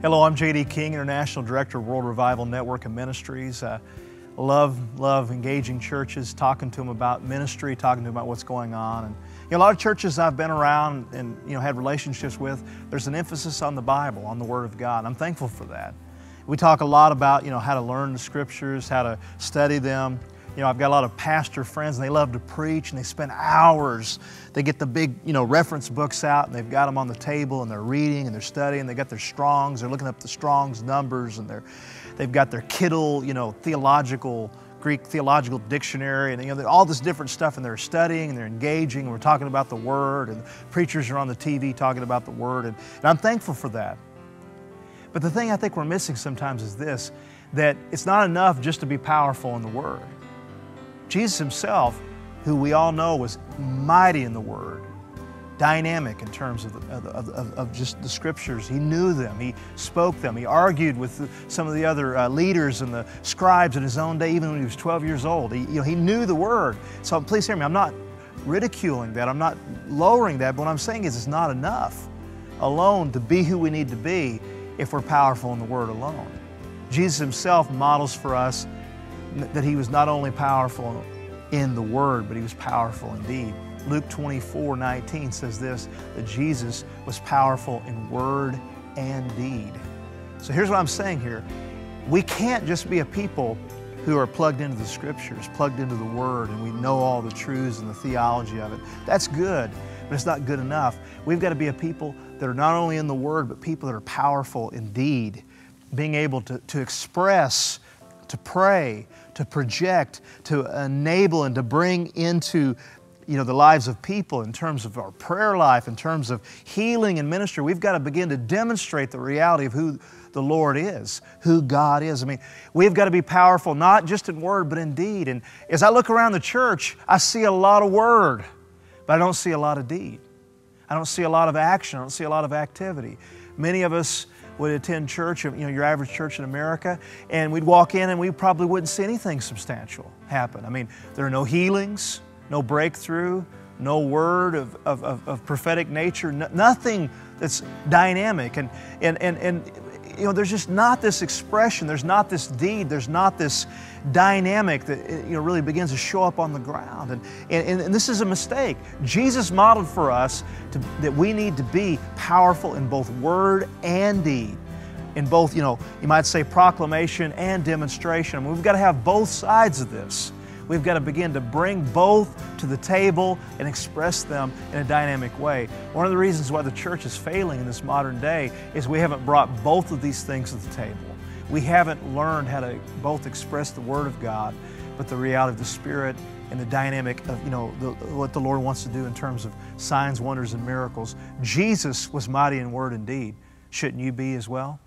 Hello, I'm J.D. King, International Director of World Revival Network and Ministries. Love engaging churches, talking to them about ministry, talking to them about what's going on. And a lot of churches I've been around and had relationships with, there's an emphasis on the Bible, on the Word of God. I'm thankful for that. We talk a lot about how to learn the Scriptures, how to study them. I've got a lot of pastor friends, and they love to preach, and they spend hours. They get the big, reference books out, and they've got them on the table, and they're reading, and they're studying. They got their Strongs. They're looking up the Strong's numbers, and they've got their Kittle, Greek theological dictionary, and all this different stuff, and they're studying, and they're engaging, and we're talking about the Word, and the preachers are on the TV talking about the Word, and I'm thankful for that. But the thing I think we're missing sometimes is this, that it's not enough just to be powerful in the Word. Jesus Himself, who we all know was mighty in the Word, dynamic in terms of just the Scriptures. He knew them, He spoke them, He argued with some of the other leaders and the scribes in His own day, even when He was 12 years old. He knew the Word. So please hear me, I'm not ridiculing that, I'm not lowering that, but what I'm saying is it's not enough alone to be who we need to be if we're powerful in the Word alone. Jesus Himself models for us that He was not only powerful in the Word, but He was powerful in deed. Luke 24:19 says this, that Jesus was powerful in word and deed. So here's what I'm saying here. We can't just be a people who are plugged into the Scriptures, plugged into the Word, and we know all the truths and the theology of it. That's good, but it's not good enough. We've got to be a people that are not only in the Word, but people that are powerful in deed, being able to express, to pray, to project, to enable, and to bring into the lives of people in terms of our prayer life, in terms of healing and ministry. We've got to begin to demonstrate the reality of who the Lord is, who God is. We've got to be powerful, not just in word, but in deed. And as I look around the church, I see a lot of word, but I don't see a lot of deed. I don't see a lot of action. I don't see a lot of activity. Many of us would attend church, your average church in America, and we'd walk in and we probably wouldn't see anything substantial happen. There are no healings, no breakthrough, no word of prophetic nature, nothing that's dynamic. And there's just not this expression, there's not this deed, there's not this dynamic that really begins to show up on the ground. And this is a mistake. Jesus modeled for us that we need to be powerful in both word and deed. In both, you might say proclamation and demonstration. We've got to have both sides of this. We've got to begin to bring both to the table and express them in a dynamic way. One of the reasons why the church is failing in this modern day is we haven't brought both of these things to the table. We haven't learned how to both express the Word of God, but the reality of the Spirit and the dynamic of what the Lord wants to do in terms of signs, wonders, and miracles. Jesus was mighty in word and deed. Shouldn't you be as well?